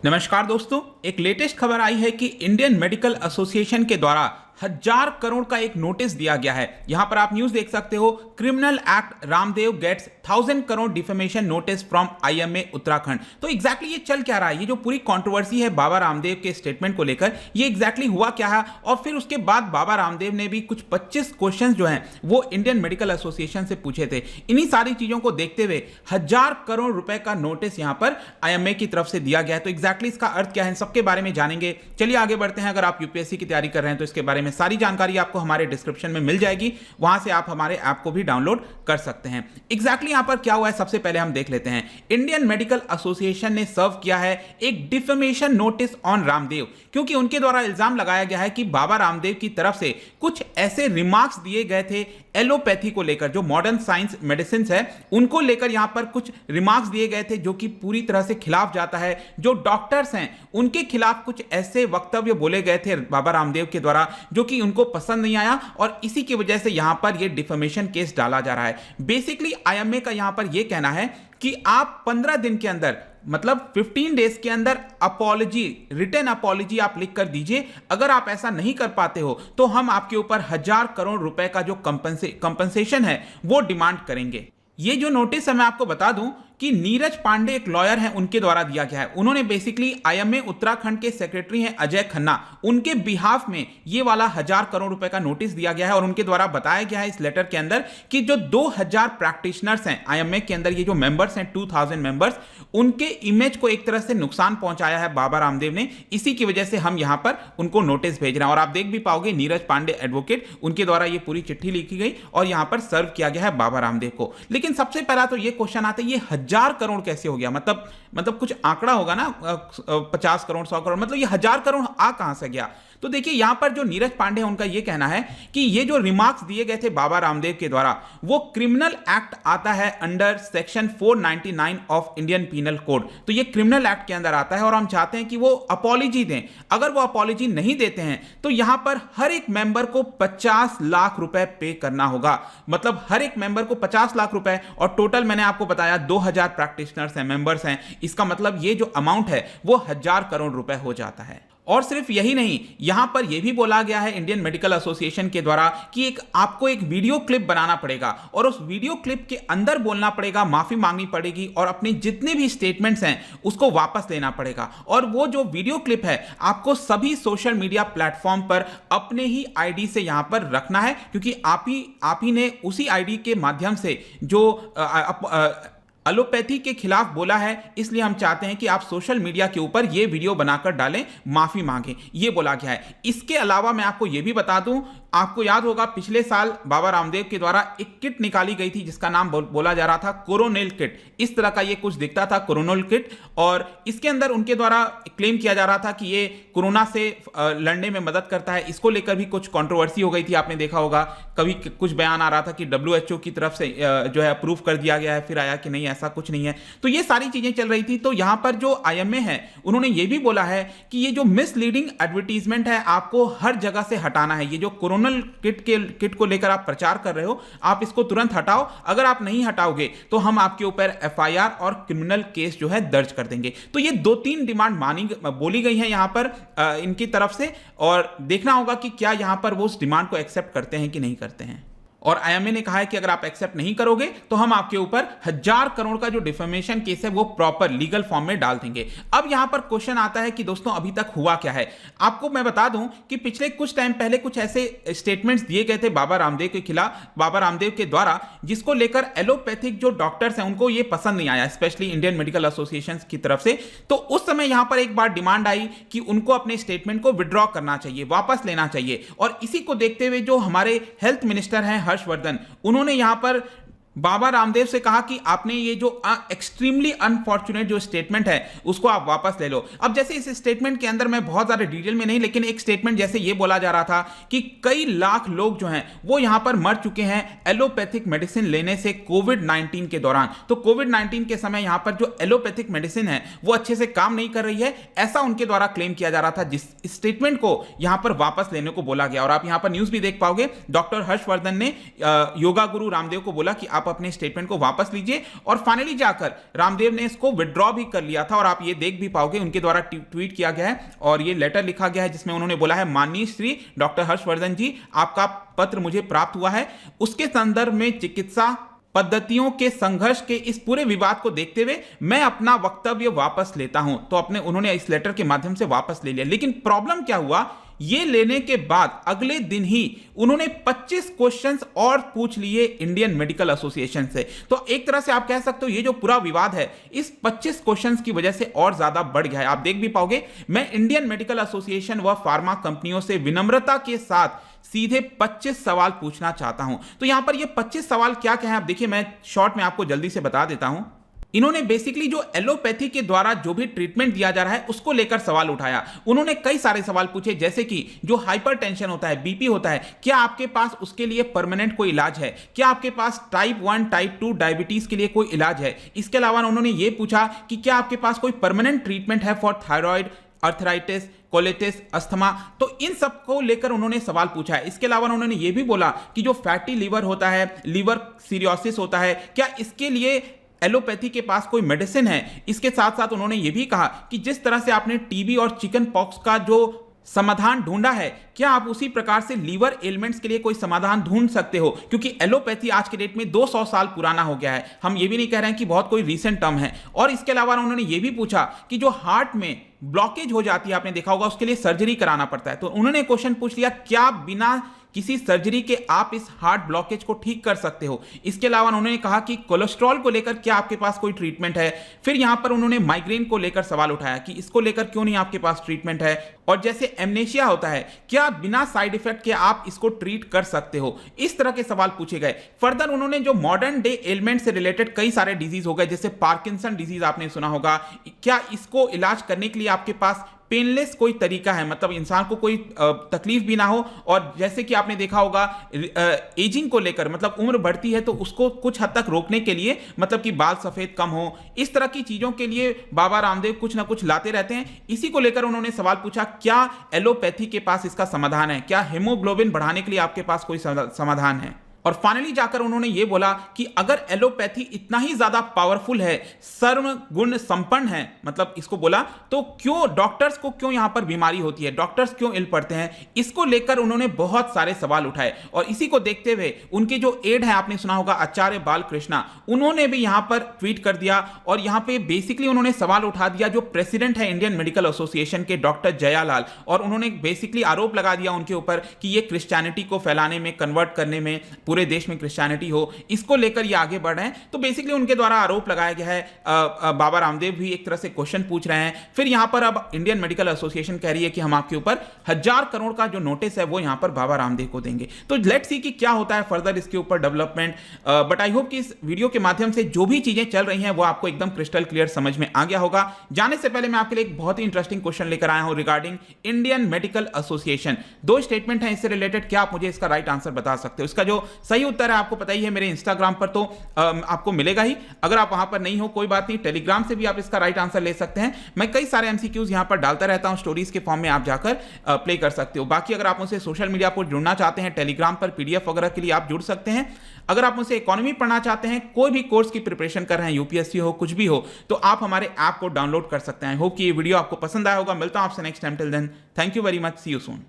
नमस्कार दोस्तों, एक लेटेस्ट खबर आई है कि इंडियन मेडिकल एसोसिएशन के द्वारा 1,000 करोड़ का एक नोटिस दिया गया है। यहां पर आप न्यूज देख सकते हो, criminal act Ramdev gets 1,000 crore defamation notice from IMA Uttarakhand. तो एग्जैक्टली ये चल क्या रहा है, ये जो पूरी कंट्रोवर्सी है बाबा रामदेव के स्टेटमेंट को लेकर, ये एग्जैक्टली हुआ क्या है। और फिर उसके बाद बाबा रामदेव ने भी कुछ 25 क्वेश्चन जो हैं वो इंडियन मेडिकल एसोसिएशन से पूछे थे। इन्हीं सारी चीजों को देखते हुए 1,000 करोड़ रुपए का नोटिस यहां पर आईएमए की तरफ से दिया गया है। तो एग्जैक्टली इसका अर्थ क्या है, सबके बारे में जानेंगे। चलिए आगे बढ़ते हैं। अगर आप यूपीएससी की तैयारी कर रहे हैं तो इसके बारे में सारी जानकारी आपको हमारे डिस्क्रिप्शन में मिल जाएगी, वहां से आप हमारे ऐप को भी डाउनलोड कर सकते हैं। एग्जैक्टली यहां पर क्या हुआ है, सबसे पहले हम देख लेते हैं। इंडियन मेडिकल एसोसिएशन ने सर्व किया है एक डिफेमेशन नोटिस ऑन रामदेव, क्योंकि उनके द्वारा इल्जाम लगाया गया है कि बाबा रामदेव की तरफ से कुछ ऐसे रिमार्क्स दिए गए थे एलोपैथी को लेकर, जो मॉडर्न साइंस मेडिसिन है उनको लेकर यहां पर कुछ रिमार्क्स दिए गए थे जो कि पूरी तरह से खिलाफ जाता है। जो डॉक्टर्स हैं उनके खिलाफ कुछ ऐसे वक्तव्य बोले गए थे बाबा रामदेव के द्वारा जो कि उनको पसंद नहीं आया, और इसी की वजह से यहां पर यह डिफेमेशन केस डाला जा रहा है। बेसिकली आईएमए का यहां पर यह कहना है कि आप 15 दिन के अंदर, मतलब 15 डेज के अंदर अपॉलॉजी, रिटन अपॉलॉजी आप लिख कर दीजिए। अगर आप ऐसा नहीं कर पाते हो तो हम आपके ऊपर 1,000 करोड़ रुपए का जो कंपनसेशन है वो डिमांड करेंगे। ये जो नोटिस है मैं आपको बता दूं कि नीरज पांडे एक लॉयर हैं, उनके द्वारा दिया गया है। उन्होंने बेसिकली आईएमए उत्तराखंड के सेक्रेटरी हैं अजय खन्ना, उनके बिहाफ में ये वाला 1,000 करोड़ रुपए का नोटिस दिया गया है। और उनके द्वारा बताया गया है इस लेटर के अंदर कि जो 2,000 प्रैक्टिशनर्स हैं आईएमए के अंदर, ये जो मेंबर्स हैं 2,000 मेंबर्स, उनके इमेज को एक तरह से नुकसान पहुंचाया है बाबा रामदेव ने। इसी की वजह से हम यहां पर उनको नोटिस भेज रहे हैं। और आप देख भी पाओगे नीरज पांडे एडवोकेट, उनके द्वारा ये पूरी चिट्ठी लिखी गई और यहां पर सर्व किया गया है बाबा रामदेव को। लेकिन सबसे पहला तो ये क्वेश्चन आता है, ये 1,000 करोड़ कैसे हो गया? मतलब कुछ आंकड़ा होगा ना, 50 करोड़ 100 करोड़, मतलब ये 1,000 करोड़ आ कहां से गया? तो देखिए यहां पर जो नीरज पांडे हैं उनका यह कहना है कि ये जो रिमार्क्स दिए गए थे बाबा रामदेव के द्वारा, वो क्रिमिनल एक्ट आता है under section 499 of Indian penal code. तो ये क्रिमिनल एक्ट के अंदर आता है और हम चाहते हैं कि वो अपॉलॉजी दें। अगर वो अपॉलॉजी नहीं देते हैं तो यहां पर हर एक मेंबर को 50 लाख रुपए पे करना होगा। मतलब हर एक मेंबर को 50 लाख रुपए, और टोटल मैंने आपको बताया 2,000 प्रैक्टिशनर्स हैं, मेंबर्स हैं। इसका मतलब ये जो अमाउंट है वो 1,000 करोड़ रुपए हो जाता है। और सिर्फ यही नहीं, यहां पर यह भी बोला गया है इंडियन मेडिकल एसोसिएशन के द्वारा कि आपको एक वीडियो क्लिप बनाना पड़ेगा और उस वीडियो क्लिप के अंदर बोलना पड़ेगा, माफी मांगनी पड़ेगी और अपने जितने भी स्टेटमेंट्स हैं उसको वापस लेना पड़ेगा। और वो जो वीडियो क्लिप है आपको सभी सोशल मीडिया प्लेटफॉर्म पर अपने ही आईडी से यहां पर रखना है, क्योंकि आप ही ने उसी आईडी के माध्यम से जो एलोपैथी के खिलाफ बोला है, इसलिए हम चाहते हैं कि आप सोशल मीडिया के ऊपर ये वीडियो बनाकर डालें, माफी मांगें, ये बोला गया है। इसके अलावा मैं आपको ये भी बता दूं, आपको याद होगा पिछले साल बाबा रामदेव के द्वारा एक किट निकाली गई थी जिसका नाम बोला जा रहा था कोरोनिल किट। इस तरह का ये कुछ दिखता था, कोरोनिल किट, और इसके अंदर उनके द्वारा क्लेम किया जा रहा था कि ये कोरोना से लड़ने में मदद करता है। इसको लेकर भी कुछ कंट्रोवर्सी हो गई थी, आपने देखा होगा। कभी कुछ बयान आ रहा था कि WHO की तरफ से जो है अप्रूव कर दिया गया है, फिर आया कि नहीं ऐसा कुछ नहीं है। तो ये सारी चीजें चल रही थी। तो यहां पर जो आईएमए है उन्होंने ये भी बोला है कि ये जो मिसलीडिंग एडवर्टीजमेंट है आपको हर जगह से हटाना है। ये जो कोरोनिल किट को लेकर आप प्रचार कर रहे हो, आप इसको तुरंत हटाओ। अगर आप नहीं हटाओगे तो हम आपके ऊपर एफआईआर और क्रिमिनल केस जो है दर्ज कर देंगे। तो ये 2-3 डिमांड बोली गई है यहां पर इनकी तरफ से, और देखना होगा कि क्या यहां पर वो उस डिमांड को एक्सेप्ट करते हैं कि नहीं करते हैं। और आईएमए ने कहा है कि अगर आप एक्सेप्ट नहीं करोगे तो हम आपके ऊपर 1,000 करोड़ का जो डिफेमेशन केस है वो प्रॉपर लीगल फॉर्म में डाल देंगे। अब यहां पर क्वेश्चन आता है कि दोस्तों अभी तक हुआ क्या है। आपको मैं बता दूं कि पिछले कुछ टाइम पहले कुछ ऐसे स्टेटमेंट्स दिए गए थे बाबा रामदेव के खिलाफ, बाबा रामदेव के द्वारा, जिसको लेकर एलोपैथिक जो डॉक्टर्स हैं उनको ये पसंद नहीं आया, स्पेशली इंडियन मेडिकल एसोसिएशन की तरफ से। तो उस समय यहां पर एक बार डिमांड आई कि उनको अपने स्टेटमेंट को विड्रॉ करना चाहिए, वापस लेना चाहिए। और इसी को देखते हुए जो हमारे हेल्थ मिनिस्टर हैं हर्षवर्धन, उन्होंने यहां पर बाबा रामदेव से कहा कि आपने ये जो एक्सट्रीमली अनफॉर्चुनेट जो स्टेटमेंट है उसको आप वापस ले लो। अब जैसे इस स्टेटमेंट के अंदर मैं बहुत ज्यादा डिटेल में नहीं, लेकिन एक स्टेटमेंट जैसे ये बोला जा रहा था कि कई लाख लोग जो हैं वो यहां पर मर चुके हैं एलोपैथिक मेडिसिन लेने से कोविड-19 के दौरान। तो कोविड-19 के समय यहां पर जो एलोपैथिक मेडिसिन है वो अच्छे से काम नहीं कर रही है, ऐसा उनके द्वारा क्लेम किया जा रहा था, जिस स्टेटमेंट को यहां पर वापस लेने को बोला गया। और आप यहां पर न्यूज भी देख पाओगे, डॉक्टर हर्षवर्धन ने योगा गुरु रामदेव को बोला कि आप आप अपने स्टेटमेंट को वापस लीजिए। और फाइनली जाकर रामदेव ने इसको विड्रॉ भी कर लिया था और आप ये देख भी पाओगे उनके द्वारा ट्वीट किया गया है और ये लेटर लिखा गया है जिसमें उन्होंने बोला है, माननीय श्री डॉक्टर हर्षवर्धन जी, आपका पत्र मुझे प्राप्त हुआ है। उसके संदर्भ में चिकित्सा पद्धतियों के संघर्ष के इस पूरे विवाद को देखते हुए मैं अपना वक्तव्य वापस लेता हूं। तो उन्होंने इस लेटर के माध्यम से वापस ले लिया। लेकिन प्रॉब्लम क्या हुआ, ये लेने के बाद अगले दिन ही उन्होंने 25 क्वेश्चंस और पूछ लिए इंडियन मेडिकल एसोसिएशन से। तो एक तरह से आप कह सकते हो ये जो पूरा विवाद है इस 25 क्वेश्चंस की वजह से और ज्यादा बढ़ गया है। आप देख भी पाओगे, मैं इंडियन मेडिकल एसोसिएशन व फार्मा कंपनियों से विनम्रता के साथ सीधे 25 सवाल पूछना चाहता हूं। तो यहां पर ये 25 सवाल क्या क्या है आप देखिए, मैं शॉर्ट में आपको जल्दी से बता देता हूं। इन्होंने बेसिकली जो एलोपैथी के द्वारा जो भी ट्रीटमेंट दिया जा रहा है उसको लेकर सवाल उठाया। उन्होंने कई सारे सवाल पूछे, जैसे कि जो हाइपरटेंशन होता है, बीपी होता है, क्या आपके पास उसके लिए परमानेंट कोई इलाज है? क्या आपके पास टाइप 1 टाइप 2 डायबिटीज के लिए कोई इलाज है? इसके अलावा उन्होंने ये पूछा कि क्या आपके पास कोई परमानेंट ट्रीटमेंट है फॉर थायराइड, अर्थराइटिस, कोलिटिस, अस्थमा? तो इन सब को लेकर उन्होंने सवाल पूछा है। इसके अलावा उन्होंने ये भी बोला कि जो फैटी लीवर होता है, लीवर सीरियोसिस होता है, क्या इसके लिए एलोपैथी के पास कोई मेडिसिन है? इसके साथ साथ उन्होंने ये भी कहा कि जिस तरह से आपने टीबी और चिकन पॉक्स का जो समाधान ढूंढा है, क्या आप उसी प्रकार से लीवर एलिमेंट्स के लिए कोई समाधान ढूंढ सकते हो? क्योंकि एलोपैथी आज के डेट में 200 साल पुराना हो गया है, हम ये भी नहीं कह रहे हैं कि बहुत कोई रीसेंट टर्म है। और इसके अलावा उन्होंने ये भी पूछा कि जो हार्ट में ब्लॉकेज हो जाती है, आपने देखा होगा, उसके लिए सर्जरी कराना पड़ता है। तो उन्होंने क्वेश्चन पूछ लिया, क्या बिना किसी सर्जरी के आप इस हार्ट ब्लॉकेज को ठीक कर सकते हो? इसके अलावा उन्होंने कहा कि कोलेस्ट्रॉल को लेकर क्या आपके पास कोई ट्रीटमेंट है? फिर यहां पर उन्होंने माइग्रेन को लेकर सवाल उठाया कि इसको लेकर क्यों नहीं आपके पास ट्रीटमेंट है? और जैसे एमनेशिया होता है, क्या बिना साइड इफेक्ट के आप इसको ट्रीट कर सकते हो? इस तरह के सवाल पूछे गए। फर्दर उन्होंने जो मॉडर्न डे एलिमेंट से रिलेटेड कई सारे डिजीज हो गए, जैसे पार्किंसन डिजीज आपने सुना होगा, क्या इसको इलाज करने के लिए आपके पास पेनलेस कोई तरीका है, मतलब इंसान को कोई तकलीफ भी ना हो? और जैसे कि आपने देखा होगा एजिंग को लेकर, मतलब उम्र बढ़ती है तो उसको कुछ हद तक रोकने के लिए, मतलब कि बाल सफेद कम हो, इस तरह की चीजों के लिए बाबा रामदेव कुछ ना कुछ लाते रहते हैं। इसी को लेकर उन्होंने सवाल पूछा, क्या एलोपैथी के पास इसका समाधान है? क्या हीमोग्लोबिन बढ़ाने के लिए आपके पास कोई समाधान है? और फाइनली जाकर उन्होंने ये बोला कि अगर एलोपैथी इतना ही ज्यादा पावरफुल है, सर्व गुण संपन्न है, मतलब इसको बोला, तो क्यों डॉक्टर्स को क्यों यहां पर बीमारी होती है, डॉक्टर्स क्यों इल पड़ते हैं? इसको लेकर उन्होंने बहुत सारे सवाल उठाए। और इसी को देखते हुए उनके जो एड है, आपने सुना होगा आचार्य बालकृष्णा, उन्होंने भी यहां पर ट्वीट कर दिया और यहां पे बेसिकली उन्होंने सवाल उठा दिया जो प्रेसिडेंट है इंडियन मेडिकल एसोसिएशन के, डॉक्टर जयालाल, और उन्होंने बेसिकली आरोप लगा दिया उनके ऊपर कि ये क्रिश्चियनिटी को फैलाने में, कन्वर्ट करने में, पूरे देश में क्रिश्चियनिटी हो, इसको लेकर ये आगे बढ़ रहे हैं। तो बेसिकली उनके द्वारा आरोप लगाया गया है। बाबा रामदेव भी एक तरह से क्वेश्चन पूछ रहे हैं। फिर यहां पर अब इंडियन मेडिकल एसोसिएशन कह रही है कि हम आपके ऊपर 1000 करोड़ का जो नोटिस है वो यहां पर बाबा रामदेव को देंगे। तो लेट्स सी कि क्या होता है फर्दर इसके ऊपर डेवलपमेंट। बट आई होप कि इस वीडियो के माध्यम से जो भी चीजें चल रही हैं वो आपको एकदम क्रिस्टल क्लियर समझ में आ गया होगा। जाने से पहले मैं आपके लिए एक बहुत ही इंटरेस्टिंग क्वेश्चन लेकर आया हूं regarding Indian medical association. 2 statement है इससे रिलेटेड, क्या आप मुझे इसका राइट आंसर बता सकते हो? इसका जो सही उत्तर है आपको पता ही है, मेरे इंस्टाग्राम पर तो आपको मिलेगा ही। अगर आप वहां पर नहीं हो कोई बात नहीं, टेलीग्राम से भी आप इसका राइट आंसर ले सकते हैं। मैं कई सारे एमसीक्यूज यहां पर डालता रहता हूं, स्टोरीज के फॉर्म में आप जाकर प्ले कर सकते हो। बाकी अगर आप मुझसे सोशल मीडिया पर जुड़ना चाहते हैं, टेलीग्राम पर पीडीएफ वगैरह के लिए आप जुड़ सकते हैं। अगर आप मुझसे इकोनॉमी पढ़ना चाहते हैं, कोई भी कोर्स की प्रिपरेशन कर रहे हैं, यूपीएससी हो, कुछ भी हो, तो आप हमारे ऐप को डाउनलोड कर सकते हैं। होप कि ये वीडियो आपको पसंद आया होगा। मिलता हूं आपसे next time. Till then, thank you very much, see you soon.